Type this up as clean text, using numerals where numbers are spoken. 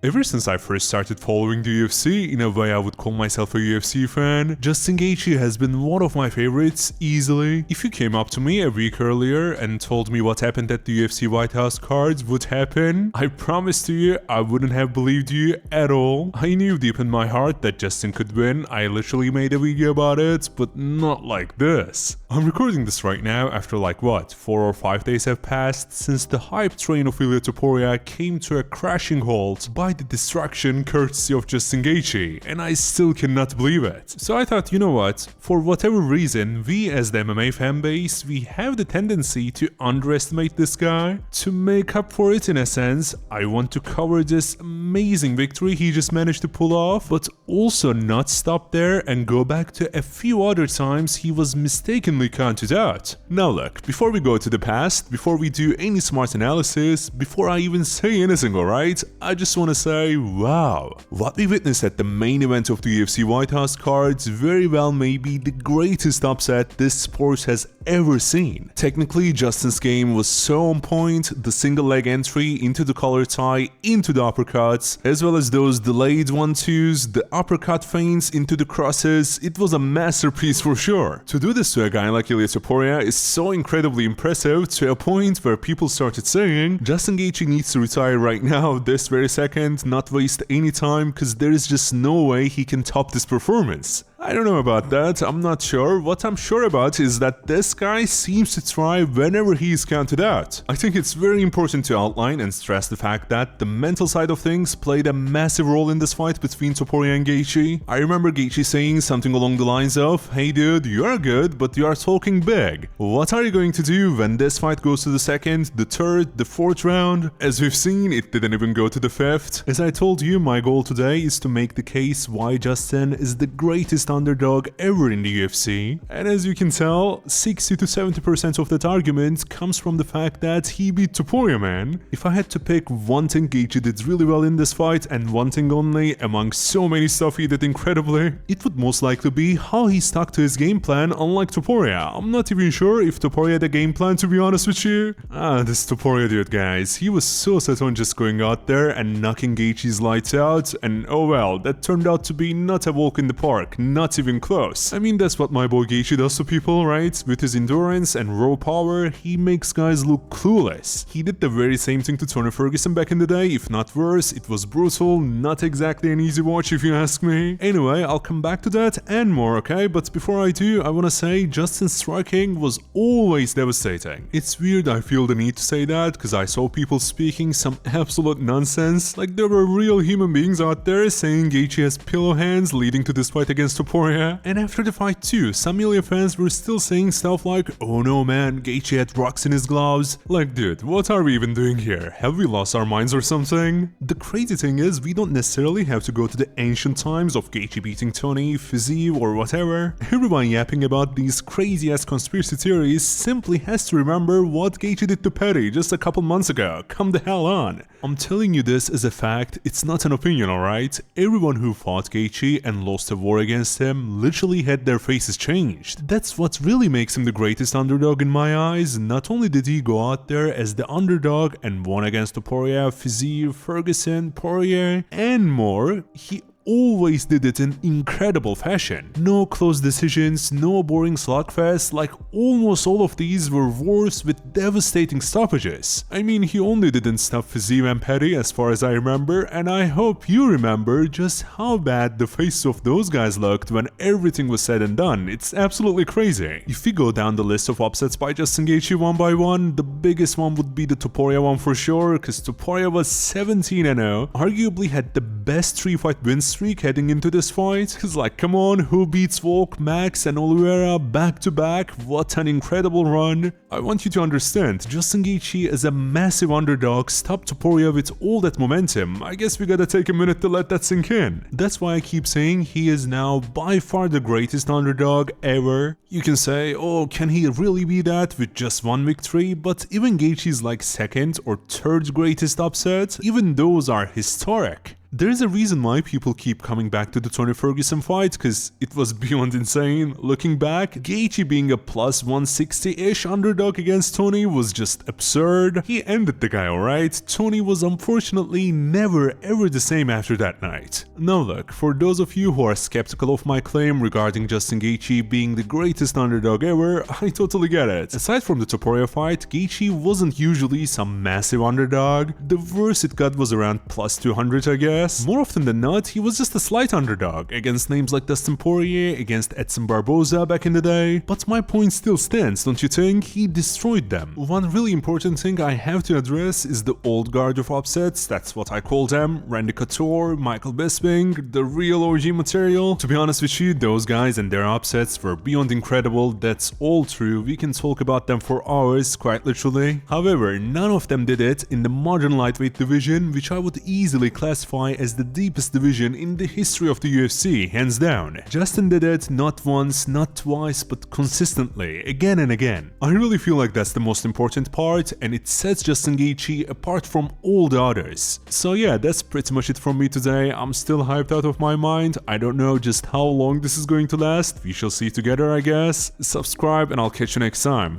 Ever since I first started following the UFC, in a way I would call myself a UFC fan, Justin Gaethje has been one of my favorites, easily. If you came up to me a week earlier and told me what happened at the UFC White House cards would happen, I promise to you I wouldn't have believed you at all. I knew deep in my heart that Justin could win, I literally made a video about it, but not like this. I'm recording this right now after like what, 4 or 5 days have passed since the hype train of Ilia Topuria came to a crashing halt by the destruction courtesy of Justin Gaethje, and I still cannot believe it. So I thought, you know what, for whatever reason, we as the MMA fanbase, we have the tendency to underestimate this guy. To make up for it in a sense, I want to cover this amazing victory he just managed to pull off, but also not stop there and go back to a few other times he was mistakenly counted out. Now look, before we go to the past, before we do any smart analysis, before I even say anything, alright, I just want to say, wow, what we witnessed at the main event of the UFC White House cards very well may be the greatest upset this sport has ever seen. Technically, Justin's game was so on point, the single leg entry into the collar tie, into the uppercuts, as well as those delayed 1-2s, the uppercut feints into the crosses, it was a masterpiece for sure. To do this to a guy like Ilia Topuria is so incredibly impressive, to a point where people started saying, Justin Gaethje needs to retire right now, this very second, not waste any time, because there is just no way he can top this performance. I don't know about that, I'm not sure. What I'm sure about is that this guy seems to thrive whenever he is counted out. I think it's very important to outline and stress the fact that the mental side of things played a massive role in this fight between Topuria and Gaethje. I remember Gaethje saying something along the lines of, hey dude, you are good, but you are talking big. What are you going to do when this fight goes to the second, the third, the fourth round? As we've seen, it didn't even go to the fifth. As I told you, my goal today is to make the case why Justin is the greatest underdog ever in the UFC, and as you can tell, 60 to 70% of that argument comes from the fact that he beat Topuria, man. If I had to pick one thing Gaethje did really well in this fight, and one thing only, among so many stuff he did incredibly, it would most likely be how he stuck to his game plan, unlike Topuria. I'm not even sure if Topuria had a game plan, to be honest with you. This Topuria dude, guys, he was so set on just going out there and knocking Gaethje's lights out, and oh well, that turned out to be not a walk in the park, not even close. I mean, that's what my boy Gaethje does to people, right? With his endurance and raw power, he makes guys look clueless. He did the very same thing to Tony Ferguson back in the day, if not worse. It was brutal, not exactly an easy watch if you ask me. Anyway, I'll come back to that and more, okay? But before I do, I wanna say Justin's striking was always devastating. It's weird I feel the need to say that, because I saw people speaking some absolute nonsense. Like there were real human beings out there saying Gaethje has pillow hands leading to this fight against Topuria. And after the fight too, some Ilia fans were still saying stuff like, oh no man, Gaethje had rocks in his gloves. Like dude, what are we even doing here? Have we lost our minds or something? The crazy thing is, we don't necessarily have to go to the ancient times of Gaethje beating Tony, Fizzy or whatever. Everyone yapping about these crazy ass conspiracy theories simply has to remember what Gaethje did to Petty just a couple months ago. Come the hell on. I'm telling you this as a fact, it's not an opinion, alright? Everyone who fought Gaethje and lost a war against him literally had their faces changed. That's what really makes him the greatest underdog in my eyes. Not only did he go out there as the underdog and won against Topuria, Fizzy, Ferguson, Poirier, and more, he always did it in incredible fashion. No close decisions, no boring slugfest, like almost all of these were wars with devastating stoppages. I mean, he only didn't stop Fizzy and Petty as far as I remember, and I hope you remember just how bad the faces of those guys looked when everything was said and done. It's absolutely crazy. If we go down the list of upsets by Justin Gaethje one by one, the biggest one would be the Topuria one for sure, because Topuria was 17-0, arguably had the best 3-fight win streak heading into this fight. Cause like, come on, who beats Volk, Max and Oliveira back to back? What an incredible run. I want you to understand, Justin Gaethje as a massive underdog stopped Topuria with all that momentum. I guess we gotta take a minute to let that sink in. That's why I keep saying he is now by far the greatest underdog ever. You can say, oh, can he really be that with just one victory? But even Gaethje's like second or third greatest upset, even those are historic. There's a reason why people keep coming back to the Tony Ferguson fight, cause it was beyond insane. Looking back, Gaethje being a plus 160-ish underdog against Tony was just absurd. He ended the guy alright. Tony was unfortunately never ever the same after that night. Now look, for those of you who are skeptical of my claim regarding Justin Gaethje being the greatest underdog ever, I totally get it. Aside from the Topuria fight, Gaethje wasn't usually some massive underdog. The worst it got was around plus 200, I guess. More often than not, he was just a slight underdog against names like Justin Poirier, against Edson Barboza back in the day. But my point still stands, don't you think? He destroyed them. One really important thing I have to address is the old guard of upsets, that's what I call them. Randy Couture, Michael Bisping, the real OG material. To be honest with you, those guys and their upsets were beyond incredible, that's all true. We can talk about them for hours, quite literally. However, none of them did it in the modern lightweight division, which I would easily classify as the deepest division in the history of the UFC, hands down. Justin did it not once, not twice, but consistently, again and again. I really feel like that's the most important part, and it sets Justin Gaethje apart from all the others. So yeah, that's pretty much it from me today. I'm still hyped out of my mind. I don't know just how long this is going to last. We shall see together, I guess. Subscribe and I'll catch you next time.